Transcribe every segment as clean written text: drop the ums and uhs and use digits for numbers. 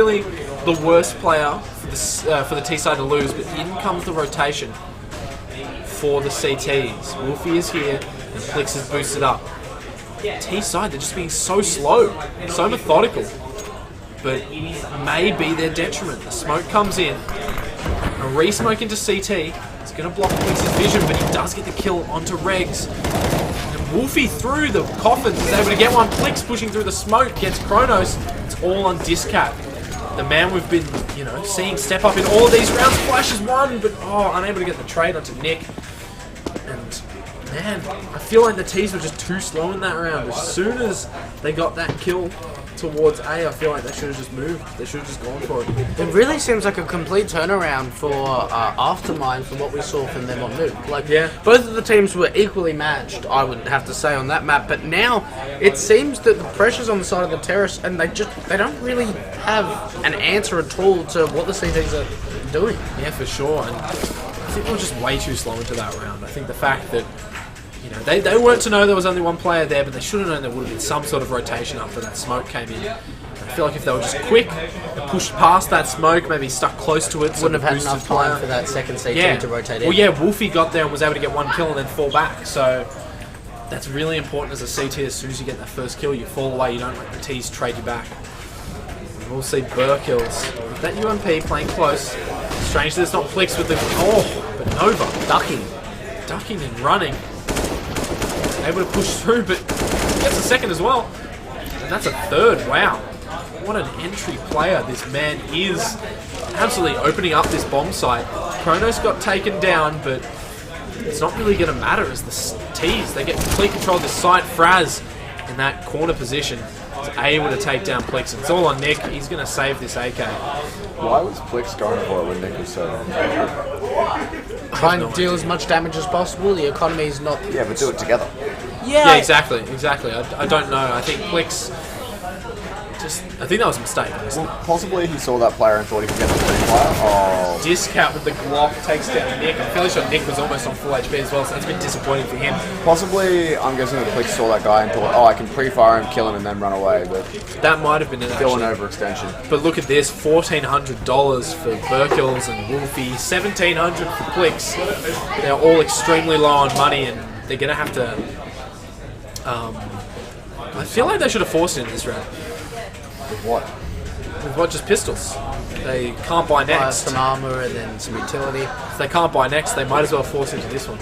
really the worst player for the T side to lose, but in comes the rotation for the CTs. Wolfie is here, and Plix is boosted up. T side, they're just being so slow, so methodical, but may be their detriment. The smoke comes in, a re-smoke into CT. It's going to block Plix's vision, but he does get the kill onto Regs. Wolfie through the coffins is able to get one. Plix pushing through the smoke gets Kronos. It's all on Discat. The man we've been, seeing step up in all of these rounds. Flashes one, but unable to get the trade onto Nick. And man, I feel like the T's were just too slow in that round. As soon as they got that kill towards A, I feel like they should have just moved. They should have just gone for it. It really seems like a complete turnaround for Aftermind from what we saw from them on Nuke. Like, both of the teams were equally matched, I would have to say, on that map. But now it seems that the pressure's on the side of the Terrace, and they don't really have an answer at all to what the CTs are doing. Yeah, for sure. And I think they were just way too slow into that round. I think the fact that they weren't to know there was only one player there, but they should have known there would have been some sort of rotation after that smoke came in. I feel like if they were just quick and pushed past that smoke, maybe stuck close to it, wouldn't have had enough time for that second CT to rotate in. Well, yeah, Wolfie got there and was able to get one kill and then fall back. So that's really important as a CT. As soon as you get that first kill, you fall away. You don't let the T's trade you back. We'll see Burr kills. That UMP playing close. Strange that it's not Plix with the... but Nova ducking and running. Able to push through, but gets a second as well. And that's a third. Wow. What an entry player this man is. Absolutely opening up this bomb site. Kronos got taken down, but it's not really going to matter as the T's. They get complete control of this site. Fraz in that corner position is able to take down Plix. It's all on Nick. He's going to save this AK. Why was Plix going for it when Nick was so... Trying to deal as much damage as possible. The economy is not... Yeah, but do it together. Yeah, exactly. I don't know. I think Plix I think that was a mistake. Well, possibly he saw that player and thought he could get the free player. Discount with the Glock takes down Nick. I'm fairly sure Nick was almost on full HP as well, so that's a bit disappointing for him. Possibly, I'm guessing that Plix saw that guy and thought, I can pre-fire him, kill him, and then run away. But that might have been it. Still an overextension. But look at this: $1,400 for Burkills and Wolfie, $1,700 for Plix. They're all extremely low on money, and they're gonna have to. I feel like they should have forced it in this round. With what? With what? Just pistols. They can't buy next. Some armor and then some utility. If they can't buy next, they might as well force into this one.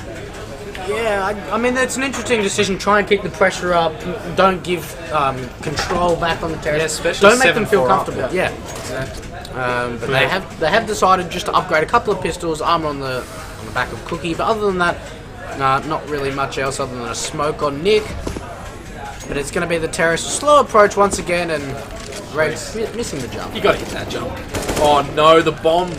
Yeah, I mean, it's an interesting decision. Try and keep the pressure up. Don't give control back on the Terrace. Yeah, especially don't make them feel comfortable. Up, yeah, exactly. But they have decided just to upgrade a couple of pistols, armor on the back of Cookie. But other than that, not really much else other than a smoke on Nick. But it's going to be the Terrace slow approach once again, and Reg's missing the jump. You got to hit that jump. Oh no, the bomb.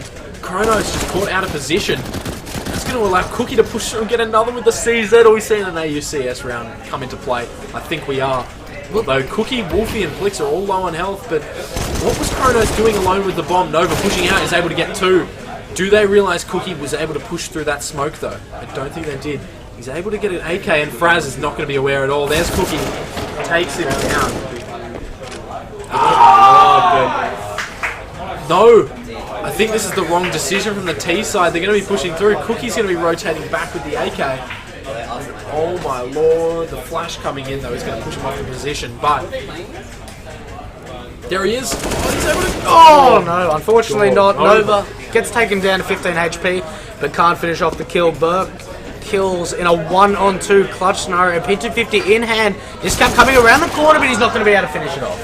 Kronos just caught out of position. That's going to allow Cookie to push through and get another with the CZ. Are we seeing an AUCS round come into play? I think we are. Although Cookie, Wolfie, and Plix are all low on health, but what was Kronos doing alone with the bomb? Nova pushing out, is able to get two. Do they realise Cookie was able to push through that smoke though? I don't think they did. He's able to get an AK, and Fraz is not going to be aware at all. There's Cookie. Takes him down. No! I think this is the wrong decision from the T side. They're going to be pushing through. Cookie's going to be rotating back with the AK. Oh my lord. The flash coming in though is going to push him off the position, but... There he is. Oh, he's able to... Oh no, unfortunately not. Nova gets taken down to 15 HP, but can't finish off the kill. Burke kills in a 1-on-2 clutch scenario. P250 in hand. This cap coming around the corner, but he's not going to be able to finish it off.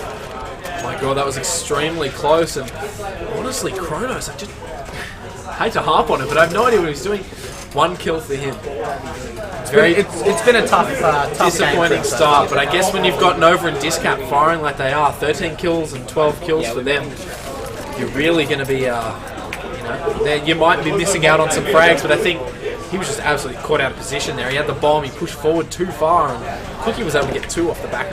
Oh my god, that was extremely close. And honestly, Kronos, I just hate to harp on it, but I have no idea what he's doing. One kill for him. It's been a tough disappointing start, but I guess when you've got Nova and Discap firing like they are, 13 kills and 12 kills for them, you're really going to be, you might be missing out on some frags, but I think he was just absolutely caught out of position there. He had the bomb, he pushed forward too far, and Cookie was able to get two off the back.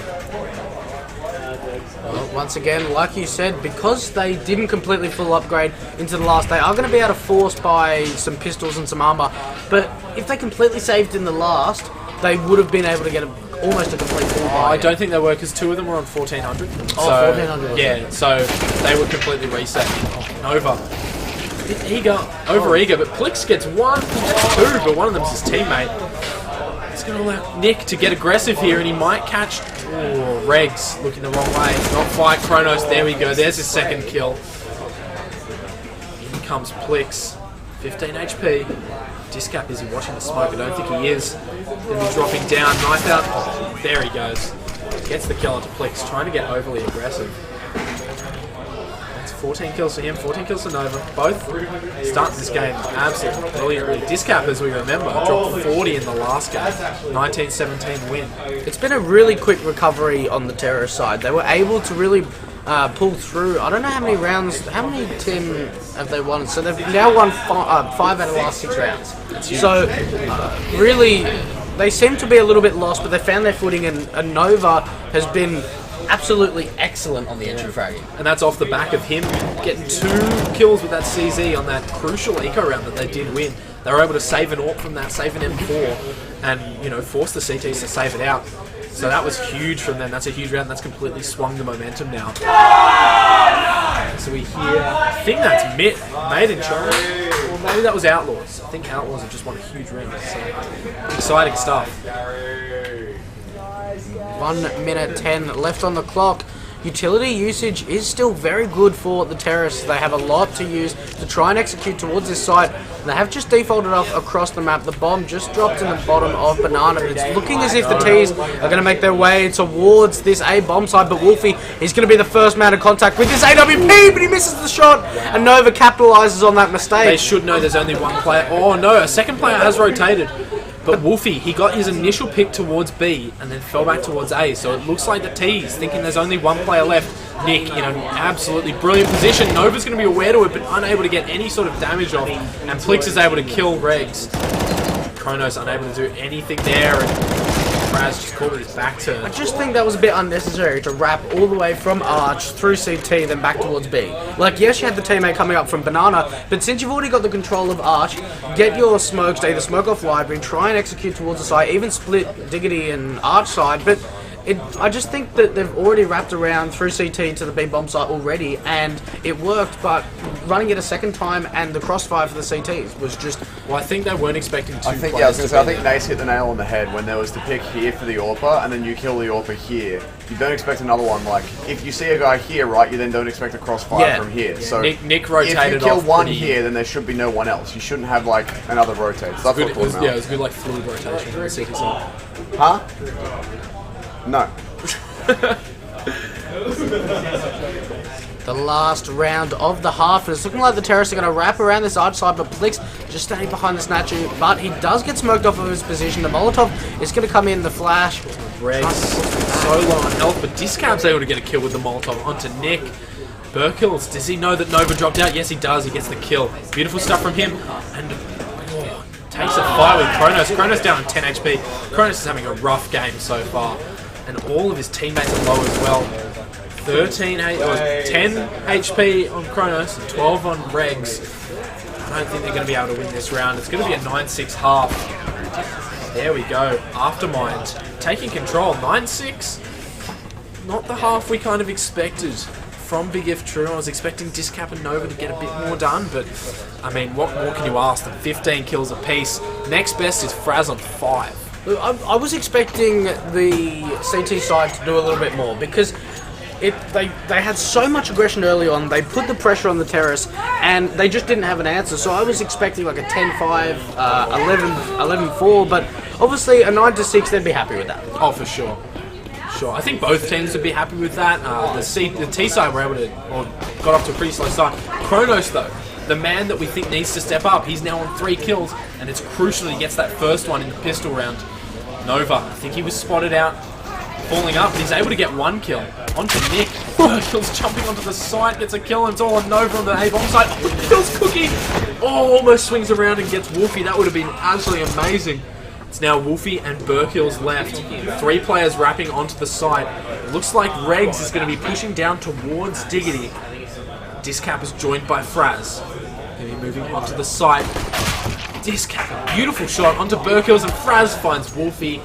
Well, once again, like you said, because they didn't completely full upgrade into the last, they are going to be able to force by some pistols and some armor. But if they completely saved in the last, they would have been able to get almost a complete full buy. I don't think they were, because 2 of them were on 1400. Oh, 1400. Yeah, so they were completely reset. Nova. A bit eager, over eager, but Plix gets 1, he gets 2, but one of them's his teammate. It's going to allow Nick to get aggressive here, and he might catch Regs looking the wrong way. Not fight Kronos. There we go. There's his second kill. In comes Plix. 15 HP. Discap, is he watching the smoke? I don't think he is. Then he's dropping down. Knife out. Oh, there he goes. Gets the kill onto Plix. Trying to get overly aggressive. That's 14 kills for him. 14 kills for Nova. Both starting this game absolutely brilliantly. Discap, as we remember, dropped 40 in the last game. 19-17 win. It's been a really quick recovery on the Terror side. They were able to really pull through. I don't know how many rounds, how many Tim have they won? So they've now won 5 out of the last 6 rounds. So really, they seem to be a little bit lost, but they found their footing, and Nova has been absolutely excellent on the entry fragging. And that's off the back of him getting 2 kills with that CZ on that crucial eco round that they did win. They were able to save an AWP from that, save an M4, and, you know, force the CTs to save it out. So that was huge from them. That's a huge round. That's completely swung the momentum now. So we hear, I think that's Made in China, or maybe that was Outlaws. I think Outlaws have just won a huge round. So exciting stuff. 1 minute 10 left on the clock. Utility usage is still very good for the Terrorists. They have a lot to use to try and execute towards this site. They have just defaulted off across the map. The bomb just dropped in the bottom of Banana. It's looking as if the T's are going to make their way towards this A bomb site, but Wolfie is going to be the first man in contact with this AWP, but he misses the shot, and Nova capitalizes on that mistake. They should know there's only one player. Oh no, a second player has rotated. But Wolfie, he got his initial pick towards B and then fell back towards A. So it looks like the T's thinking there's only one player left. Nick in an absolutely brilliant position. Nova's going to be aware to it, but unable to get any sort of damage off. And Plix is able to kill Regs. Kronos unable to do anything there. And Raz just caught with his back turn. I just think that was a bit unnecessary to wrap all the way from Arch through CT then back towards B. Like, yes, you had the teammate coming up from Banana, but since you've already got the control of Arch, get your smokes to either smoke off library and try and execute towards the side, even split Diggity and Arch side, but I just think that they've already wrapped around through CT to the B bomb site already, and it worked, but running it a second time and the crossfire for the CTs was just... Well, I think they weren't expecting two I think Nace hit the nail on the head when there was the pick here for the AWPer, and then you kill the AWPer here. You don't expect another one. Like, if you see a guy here, right, you then don't expect a crossfire from here. So Nick rotated if you kill off one here, then there should be no one else. You shouldn't have, like, another rotate. So it was good, like, fluid rotation on the CT side. Huh? No. The last round of the half, and it's looking like the Terrorists are going to wrap around this Arch side, but Plix just standing behind the Snatcher, but he does get smoked off of his position. The Molotov is going to come in, the flash. Regs so low on health, but Discap's able to get a kill with the Molotov onto Nick. Burkills, does he know that Nova dropped out? Yes, he does. He gets the kill. Beautiful stuff from him, and takes a fight with Kronos. Kronos down on 10 HP. Kronos is having a rough game so far, and all of his teammates are low as well. 10 HP on Kronos, and 12 on Regs. I don't think they're going to be able to win this round. It's going to be a 9-6 half. There we go. Aftermind taking control. 9-6. Not the half we kind of expected from Big If True. I was expecting Discap and Nova to get a bit more done, but I mean, what more can you ask than 15 kills apiece? Next best is Fraz on 5. I was expecting the CT side to do a little bit more, because they had so much aggression early on. They put the pressure on the Terrorists, and they just didn't have an answer. So I was expecting like a 10-5, 11-4, but obviously a 9-6, they'd be happy with that. Oh, for sure. Sure. I think both teams would be happy with that. The T side were able to, or got off to a pretty slow start. Kronos, though, the man that we think needs to step up, he's now on 3 kills, and it's crucial he gets that first one in the pistol round. Nova, I think he was spotted out, falling up, but he's able to get 1 kill. Onto Nick. Burkill's jumping onto the site, gets a kill, and it's all on Nova on the A-bomb side. Oh, he kills Cookie! Oh, almost swings around and gets Wolfie. That would have been absolutely amazing. It's now Wolfie and Burkill's left. 3 players wrapping onto the site. It looks like Regs is going to be pushing down towards Diggity. Discap is joined by Fraz. Going to be moving onto the site. Discap, a beautiful shot onto Burkills, and Fraz finds Wolfie.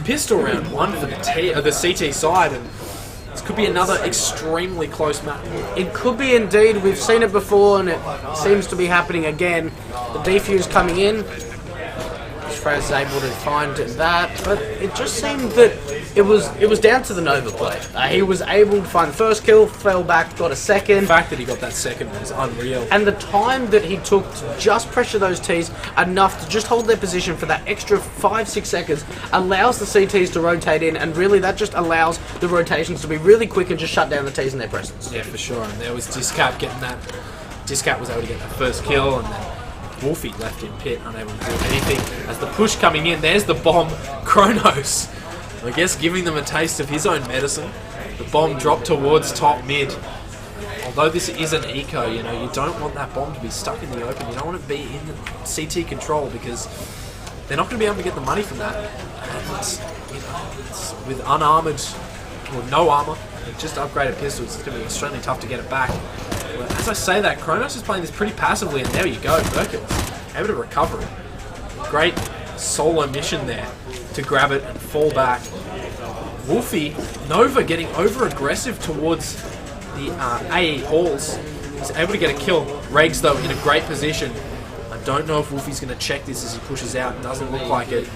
pistol round one for the CT side, and this could be another extremely close match. It could be indeed. We've seen it before, and it seems to be happening again. The defuse coming in. Fraz is able to find that, but it just seemed that it was down to the Nova play. He was able to find the first kill, fell back, got a second. The fact that he got that second was unreal. And the time that he took to just pressure those Ts enough to just hold their position for that extra 5-6 seconds allows the CTs to rotate in, and really that just allows the rotations to be really quick and just shut down the Ts in their presence. Yeah, for sure. And there was Discap getting that. Discap was able to get that first kill, and then Wolfie left in pit, unable to do anything. As the push coming in, there's the bomb. Kronos, I guess, giving them a taste of his own medicine. The bomb dropped towards top mid. Although this is an eco, you know, you don't want that bomb to be stuck in the open. You don't want it to be in the CT control, because they're not going to be able to get the money from that. And, you know, it's with unarmored or no armor, just upgraded pistols, it's going to be extremely tough to get it back. But as I say that, Kronos is playing this pretty passively, and there you go, Merkins able to recover it. Great solo mission there to grab it and fall back. Wolfie, Nova getting over aggressive towards the AE halls. He's able to get a kill. Regs, though, in a great position. I don't know if Wolfie's going to check this as he pushes out. It doesn't look like it.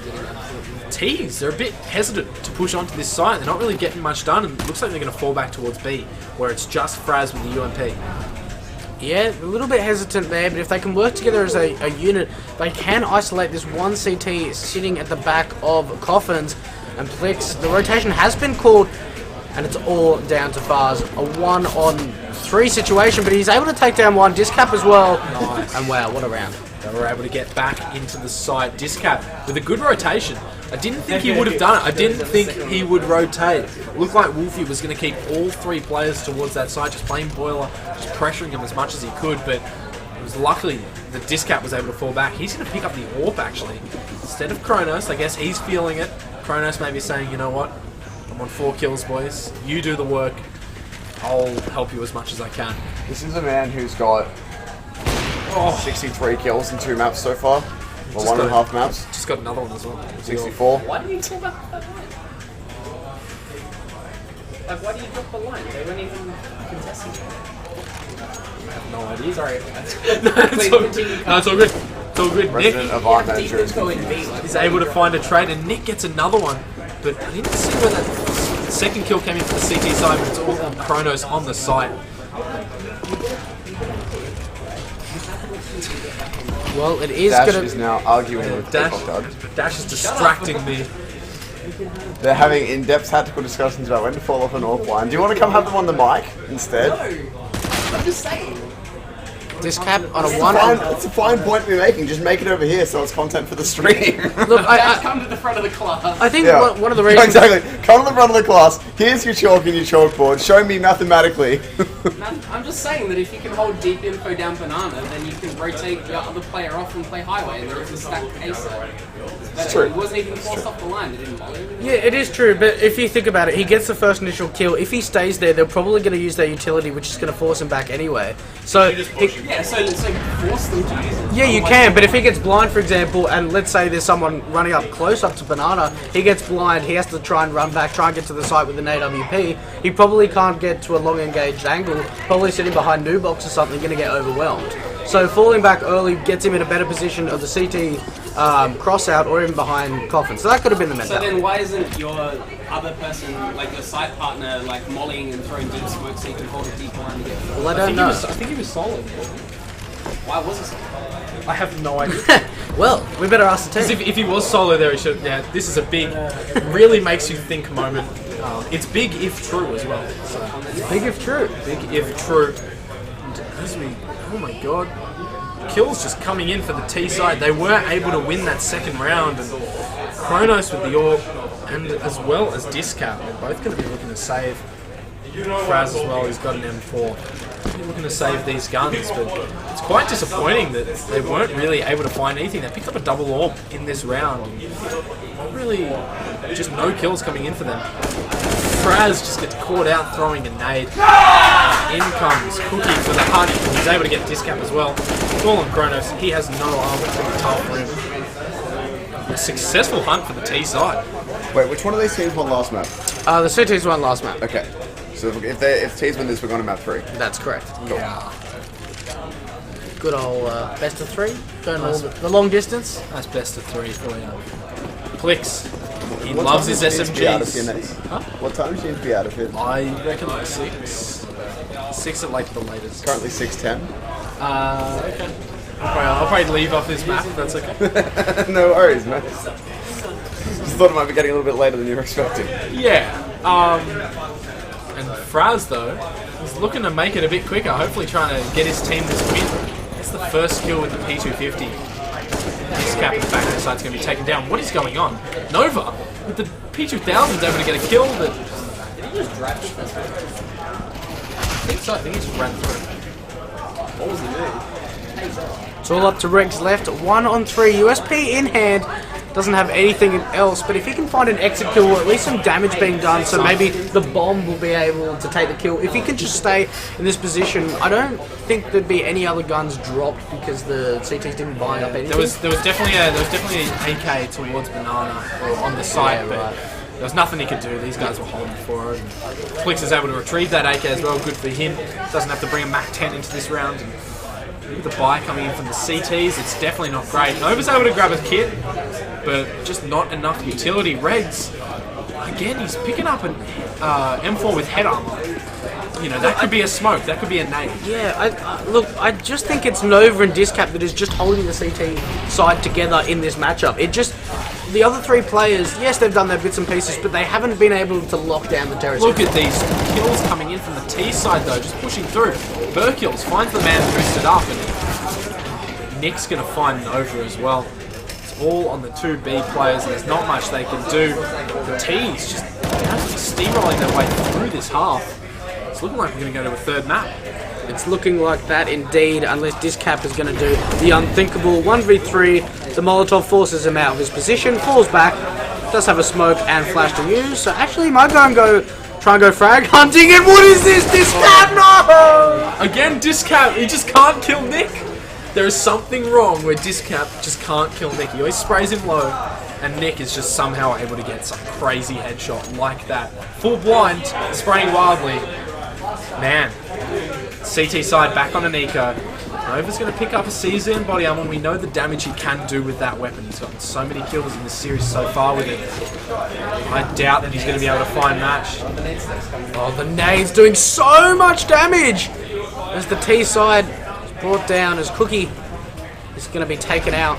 T's, they're a bit hesitant to push onto this site. They're not really getting much done, and it looks like they're going to fall back towards B, where it's just Fraz with the UMP. Yeah, a little bit hesitant there, but if they can work together as a unit, they can isolate this one CT sitting at the back of Coffins and Plix. The rotation has been called, and it's all down to Fars. A 1-on-3 situation, but he's able to take down one. Discap as well. Nice. And wow, what a round. They were able to get back into the site. Discap with a good rotation. I didn't think he would have done it. I didn't think he would rotate. It looked like Wolfie was going to keep all three players towards that side, just playing Boiler, just pressuring him as much as he could, but it was luckily that Discap was able to fall back. He's going to pick up the AWP, actually. Instead of Kronos, I guess he's feeling it. Kronos may be saying, you know what, I'm on 4 kills, boys. You do the work. I'll help you as much as I can. This is a man who's got 63 kills in 2 maps so far. Or 1.5 maps. Just got another one as well. 64. Why do you pull back that line? Like, why do you drop the line? They weren't even contesting it. I have no idea. Sorry. It's all good. It's all good. Resident Nick of Art Manager is confused. is able to find a trade, and Nick gets another one. But I didn't see where that second kill came in for the CT side, but it's all on Kronos on the site. Well, it is Dash going is now arguing with Dash, Dash is distracting me. They're having in-depth tactical discussions about when to fall off an AWP line. Do you want to come have them on the mic instead? No! I'm just saying. Discap on a 1. It's a fine point to be making. Just make it over here so it's content for the stream. Look, Dash, come to the front of the class. I think Yeah. one of the reasons... Exactly. Come to the front of the class. Here's your chalk and your chalkboard. Show me mathematically. Man, I'm just saying that if you can hold deep info down banana, then you can rotate your other player off and play highway, and there is a stacked ace there. It's true. He wasn't even forced off the line, it didn't bother him. Yeah, it is true, but if you think about it, he gets the first initial kill. If he stays there, they're probably going to use their utility, which is going to force him back anyway. So, Yeah, so force them to use it. yeah, you can, but if he gets blind, for example, and let's say there's someone running up close up to Banana, he gets blind, he has to try and run back, try and get to the site with an AWP, he probably can't get to a long engaged angle, probably sitting behind new box or something, going to get overwhelmed. So falling back early gets him in a better position of the CT cross out or even behind Coffin. So that could have been the So mentality. then why isn't your other person, like your side partner, like mollying and throwing deep smoke so you can hold a deep line and get through? Well, I don't know. I think he was solid. Why was it so? I have no idea. Well, we better ask the 'Cause team. if he was solo there, he should. Yeah, this is a big, really makes you think moment. It's big if true as well. So, Big if true. big if true. And as we, oh my god, kills just coming in for the T side. They were able to win that second round, and Kronos with the AWP, and as well as Discap, they're both going to be looking to save. Fraz as well, he's got an M4. They're looking to save these guns, but it's quite disappointing that they weren't really able to find anything. They picked up a double AWP in this round, and not really, just no kills coming in for them. Fraz just gets caught out throwing a nade. In comes Cookie for the honey. He's able to get Discap as well. It's all on Kronos. He has no armor. It's going to be tough for him. a successful hunt for the T side. Wait, which one of these teams won last map? The CTs won last map. Okay. So if T's win this, we're going to map 3. That's correct. Yeah. Good old best of 3. Going all the long distance. That's best of 3 for you. Plix. He What loves time his does she need to be out of here, SMGs. Nate? Huh? What time does she need to be out of here? I reckon like 6. 6 at like the latest. Currently 6:10. Okay. I'll probably leave off this map if that's okay. No worries, man. Just thought it might be getting a little bit later than you were expecting. Yeah. And Fraz though, he's looking to make it a bit quicker. Hopefully trying to get his team this win. It's the first kill with the P250. This cap in the back of the side's going to be taken down. What is going on? Nova with the P2000's able to get a kill, but Did he just drag? I think so. I think he just ran through. What was the move? It's all up to Reg's left. 1 on 3. USP in hand. Doesn't have anything else, but if he can find an exit kill or at least some damage being done, so maybe the bomb will be able to take the kill. If he can just stay in this position, I don't think there'd be any other guns dropped because the CTs didn't bind up anything. There was definitely an AK towards Banana or on the side, but there was nothing he could do. These guys were holding for it. Plix is able to retrieve that AK as well. Good for him. Doesn't have to bring a Mac 10 into this round. And with the buy coming in from the CTs, it's definitely not great. Nova's able to grab a kit, but just not enough utility. Regs, again, he's picking up an M4 with head armor. You know, that could be a smoke, that could be a nade. Yeah, look, I just think it's Nova and Discap that is just holding the CT side together in this matchup. It just, the other 3 players, yes, they've done their bits and pieces, but they haven't been able to lock down the territory. Look at these kills coming in from the T side though, just pushing through. Burkills finds the man boosted up, and Nick's going to find Nova as well. It's all on the 2 B players, and there's not much they can do. The T's just absolutely steamrolling their way through this half. It's looking like we're going to go to a 3rd map. It's looking like that indeed, unless Discap is going to do the unthinkable. 1v3, the Molotov forces him out of his position, falls back, does have a smoke and flash to use, so actually he might try and go frag hunting, and what is this? Discap, no! Again, Discap, he just can't kill Nick. There is something wrong where Discap just can't kill Nick. He always sprays him low, and Nick is just somehow able to get some crazy headshot like that. Full blind, spraying wildly. Man, CT side back on an eco. Nova's going to pick up a CZ body armor, and we know the damage he can do with that weapon. He's gotten so many kills in this series so far with it. I doubt that he's going to be able to find match. Oh, the nade's doing so much damage! As the T side is brought down, as Cookie is going to be taken out.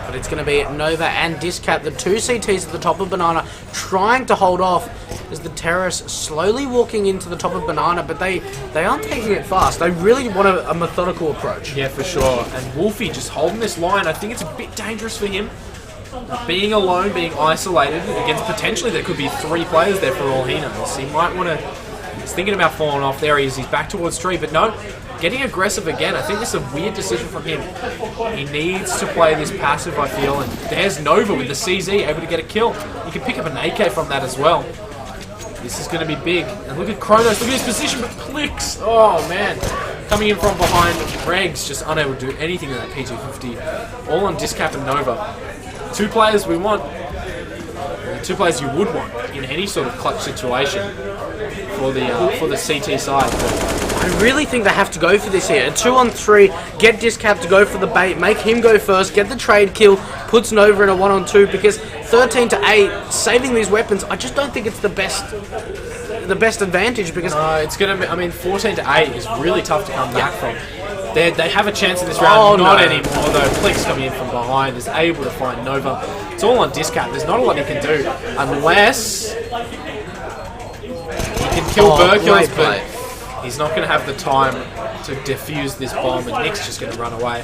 But it's going to be Nova and Discap, the 2 CTs at the top of Banana, trying to hold off as the terrorists slowly walking into the top of Banana, but they aren't taking it fast. They really want a methodical approach. Yeah, for sure. And Wolfie just holding this line. I think it's a bit dangerous for him. Being alone, being isolated against potentially there could be 3 players there for all he knows. He might want to... He's thinking about falling off. There he is. He's back towards tree, but no. Getting aggressive again. I think this is a weird decision from him. He needs to play this passive, I feel. And there's Nova with the CZ able to get a kill. You can pick up an AK from that as well. This is going to be big. And look at Kronos. Look at his position, but Plix. Oh, man. Coming in from behind. Regs just unable to do anything with that P250. All on Discap and Nova. 2 players we want. 2 players you would want in any sort of clutch situation for the CT side. I really think they have to go for this here. A 2 on 3, get Discap to go for the bait, make him go first, get the trade kill, puts Nova in a 1 on 2, because 13 to 8, saving these weapons, I just don't think it's the best advantage, because it's gonna be, I mean, 14 to 8 is really tough to come back from. They have a chance in this round, not anymore though. Plix coming in from behind is able to find Nova. It's all on Discap. There's not a lot he can do unless he can kill Burkills, but he's not going to have the time to defuse this bomb, and Nick's just going to run away.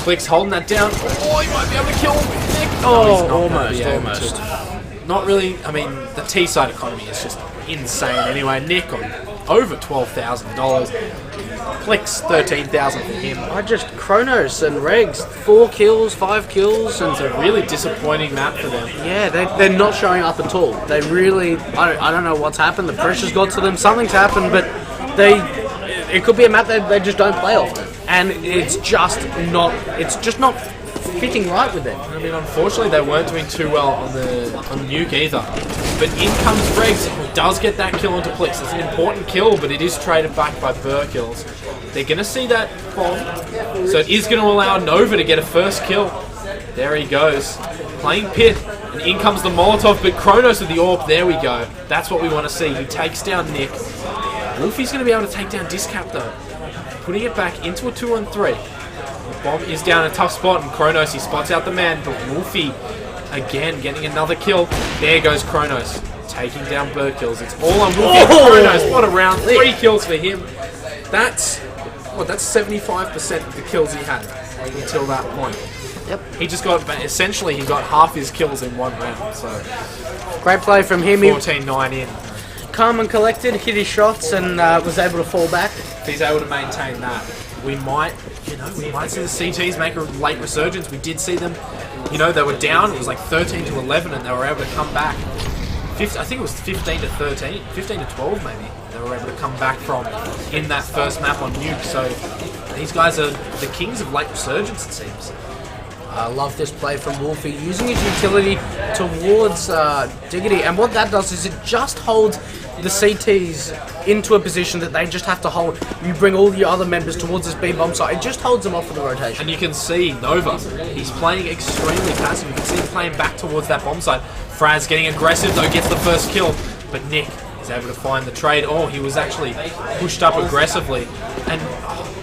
Plix holding that down. Oh, he might be able to kill Nick. Oh, No, almost. Not really. I mean, the T side economy is just insane anyway. Nick on over $12,000. Plix, 13,000 for him. Kronos and Regs, 4 kills, 5 kills, and It's a really disappointing map for them. yeah, they're not showing up at all. They really, I don't know what's happened. The pressure's got to them. Something's happened, but it could be a map that they just don't play often, and it's just not fitting right with them. I mean, unfortunately, they weren't doing too well on Nuke either. But in comes Regs, who does get that kill onto Plix. It's an important kill, but it is traded back by Burr kills. They're going to see that bomb, so it is going to allow Nova to get a first kill. There he goes, playing Pit, and in comes the Molotov, but Kronos with the AWP, there we go. That's what we want to see. He takes down Nick. Wolfie's going to be able to take down Discap though. Putting it back into a 2-on-3. The bomb is down in a tough spot, and Kronos, he spots out the man, but Wolfie, again, getting another kill. There goes Kronos, taking down Bird kills. It's all on Wolfie and Kronos. What a round. 3 kills for him. That's 75% of the kills he had until that point. Yep. He just got, essentially, he got half his kills in one round. So great play from him. 14-9 in. Calm and collected, hit his shots, and was able to fall back. If he's able to maintain that, we might see the CTs make a late resurgence. We did see them, they were down. It was like 13-11, and they were able to come back. I think it was 15-13, 15-12 maybe. They were able to come back from in that first map on Nuke. So these guys are the kings of late resurgence, it seems. I love this play from Wolfie, using his utility towards Diggity, and what that does is it just holds the CTs into a position that they just have to hold. You bring all your other members towards this B bomb site, it just holds them off for the rotation. And you can see Nova, he's playing extremely passive. You can see him playing back towards that bomb site. Fraz getting aggressive though, gets the first kill, but Nick is able to find the trade. Oh, he was actually pushed up aggressively, and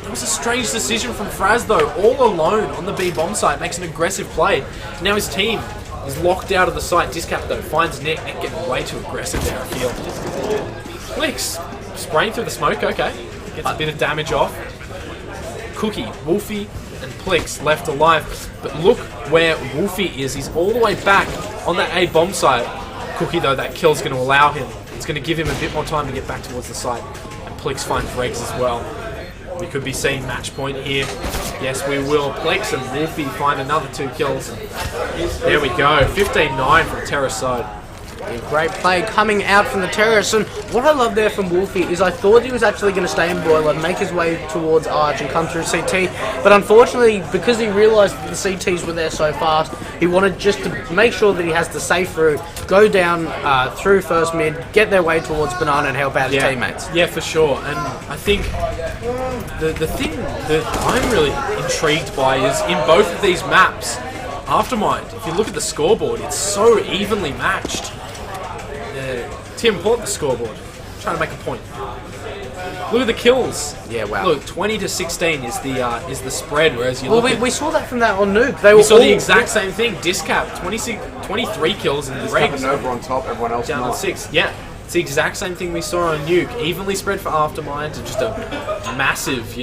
it was a strange decision from Fraz though, all alone on the B bomb site, makes an aggressive play. Now his team is locked out of the site. Discap though finds Nick. Nick getting way too aggressive there, I feel. Plix spraying through the smoke, okay. Gets a bit of damage off. Cookie, Wolfie, and Plix left alive. But look where Wolfie is. He's all the way back on that A bomb site. Cookie though, that kill's going to allow him. It's going to give him a bit more time to get back towards the site. And Plix finds Regs as well. We could be seeing match point here. Yes, we will. Plex and Wolfie find another 2 kills. There we go. 15-9 from Terrace side. A great play coming out from the terrace, and what I love there from Wolfie is I thought he was actually going to stay in Boiler, make his way towards Arch and come through CT, but unfortunately, because he realised that the CTs were there so fast, he wanted just to make sure that he has the safe route, go down through first mid, get their way towards Banana and help out his teammates. Yeah, for sure. And I think the thing that I'm really intrigued by is in both of these maps, Aftermind, if you look at the scoreboard, it's so evenly matched. Tim, pull up the scoreboard. I'm trying to make a point. Look at the kills. Yeah, wow. Look, 20-16 is the spread, whereas you look at... we saw that from that on Nuke. We saw the exact same thing. Discap, 23 kills and Regs Nova on top, everyone else down on 6. Yeah, it's the exact same thing we saw on Nuke. Evenly spread for Aftermind, and just a massive,